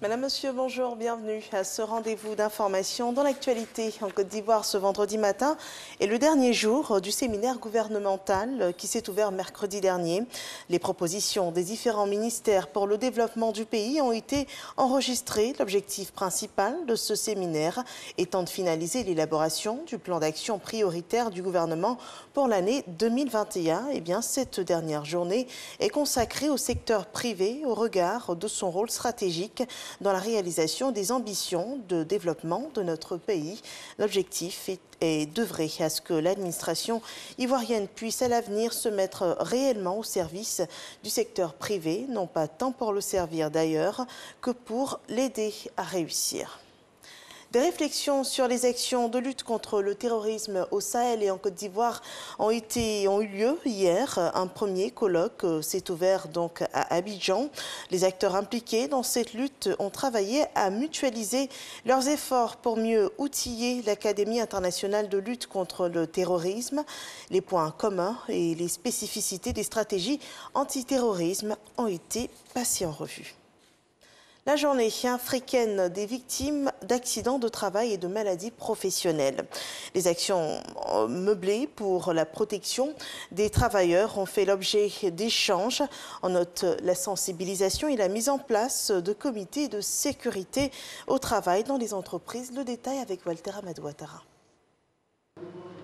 Madame, Monsieur, bonjour, bienvenue à ce rendez-vous d'information dans l'actualité en Côte d'Ivoire ce vendredi matin est le dernier jour du séminaire gouvernemental qui s'est ouvert mercredi dernier. Les propositions des différents ministères pour le développement du pays ont été enregistrées. L'objectif principal de ce séminaire étant de finaliser l'élaboration du plan d'action prioritaire du gouvernement pour l'année 2021. Eh bien, cette dernière journée est consacrée au secteur privé au regard de son rôle stratégique dans la réalisation des ambitions de développement de notre pays. L'objectif est d'œuvrer à ce que l'administration ivoirienne puisse à l'avenir se mettre réellement au service du secteur privé, non pas tant pour le servir d'ailleurs que pour l'aider à réussir. Des réflexions sur les actions de lutte contre le terrorisme au Sahel et en Côte d'Ivoire ont eu lieu hier. Un premier colloque s'est ouvert donc à Abidjan. Les acteurs impliqués dans cette lutte ont travaillé à mutualiser leurs efforts pour mieux outiller l'Académie internationale de lutte contre le terrorisme. Les points communs et les spécificités des stratégies antiterrorisme ont été passés en revue. La journée africaine des victimes d'accidents de travail et de maladies professionnelles. Les actions meublées pour la protection des travailleurs ont fait l'objet d'échanges. On note la sensibilisation et la mise en place de comités de sécurité au travail dans les entreprises. Le détail avec Walter Amadou Ouattara.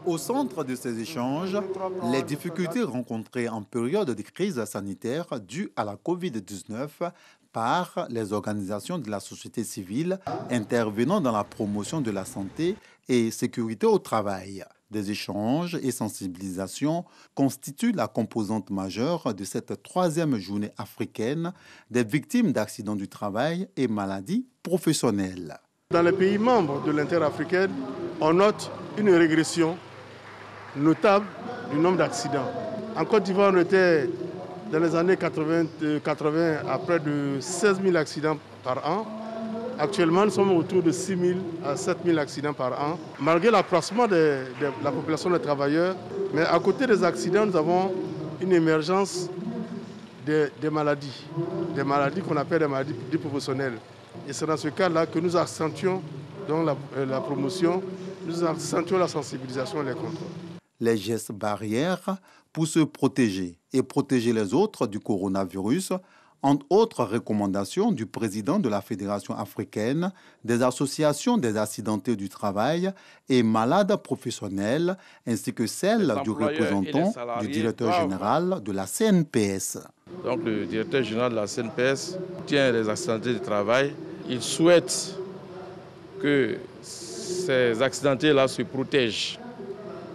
Au centre de ces échanges, les difficultés rencontrées en période de crise sanitaire due à la Covid-19 par les organisations de la société civile intervenant dans la promotion de la santé et sécurité au travail. Des échanges et sensibilisations constituent la composante majeure de cette troisième journée africaine des victimes d'accidents du travail et maladies professionnelles. Dans les pays membres de l'interafricaine, on note une régression notable du nombre d'accidents. En Côte d'Ivoire, on était dans les années 80 à près de 16 000 accidents par an. Actuellement, nous sommes autour de 6 000 à 7 000 accidents par an. Malgré l'accroissement de la population de travailleurs, mais à côté des accidents, nous avons une émergence des maladies qu'on appelle des maladies professionnelles. Et c'est dans ce cas-là que nous accentuons donc la promotion, nous accentuons la sensibilisation et les contrôles. Les gestes barrières pour se protéger et protéger les autres du coronavirus, entre autres recommandations du président de la Fédération africaine, des associations des accidentés du travail et malades professionnels, ainsi que celles du représentant du directeur général de la CNPS. Donc le directeur général de la CNPS tient les accidentés du travail. Il souhaite que ces accidentés-là se protègent,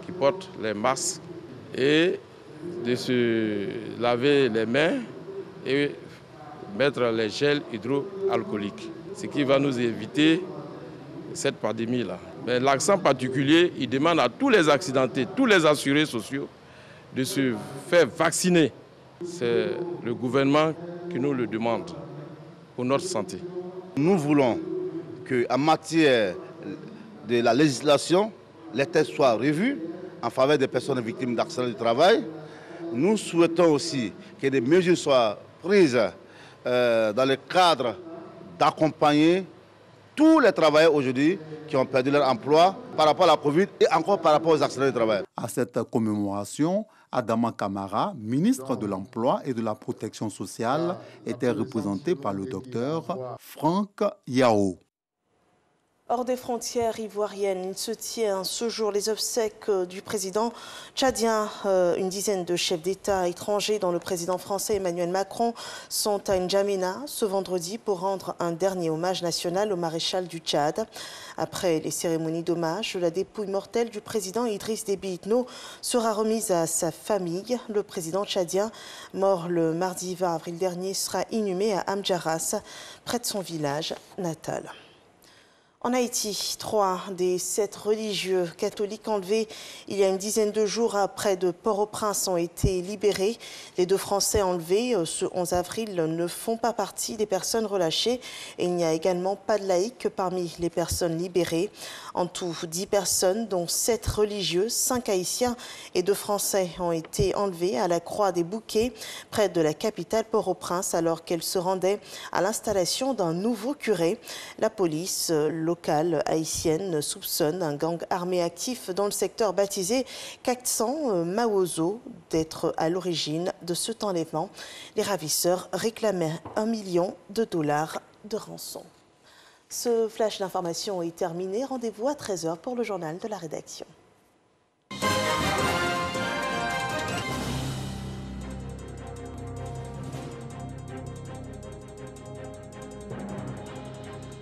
qui portent les masques et de se laver les mains et mettre les gels hydroalcooliques, ce qui va nous éviter cette pandémie-là. Mais l'accent particulier, il demande à tous les accidentés, tous les assurés sociaux de se faire vacciner. C'est le gouvernement qui nous le demande pour notre santé. Nous voulons qu'en matière de la législation, les textes soient revus en faveur des personnes victimes d'accidents du travail. Nous souhaitons aussi que des mesures soient prises dans le cadre d'accompagner tous les travailleurs aujourd'hui qui ont perdu leur emploi par rapport à la Covid et encore par rapport aux accidents du travail. À cette commémoration, Adama Kamara, ministre de l'Emploi et de la Protection sociale, était représenté par le docteur Franck Yao. Hors des frontières ivoiriennes, il se tient ce jour les obsèques du président tchadien. Une dizaine de chefs d'État étrangers, dont le président français Emmanuel Macron, sont à N'Djamena ce vendredi pour rendre un dernier hommage national au maréchal du Tchad. Après les cérémonies d'hommage, la dépouille mortelle du président Idriss Déby Itno sera remise à sa famille. Le président tchadien, mort le mardi 20 avril dernier, sera inhumé à Amdjaras, près de son village natal. En Haïti, 3 des 7 religieux catholiques enlevés il y a une dizaine de jours près de Port-au-Prince ont été libérés. Les 2 Français enlevés ce 11 avril ne font pas partie des personnes relâchées et il n'y a également pas de laïcs parmi les personnes libérées. En tout, 10 personnes, dont 7 religieux, 5 Haïtiens et 2 Français ont été enlevés à la Croix des Bouquets, près de la capitale Port-au-Prince, alors qu'elle se rendait à l'installation d'un nouveau curé. La police locale haïtienne soupçonne un gang armé actif dans le secteur baptisé Kaksan Mawozo d'être à l'origine de cet enlèvement. Les ravisseurs réclamaient $1 million de rançon. Ce flash d'information est terminé. Rendez-vous à 13h pour le journal de la rédaction.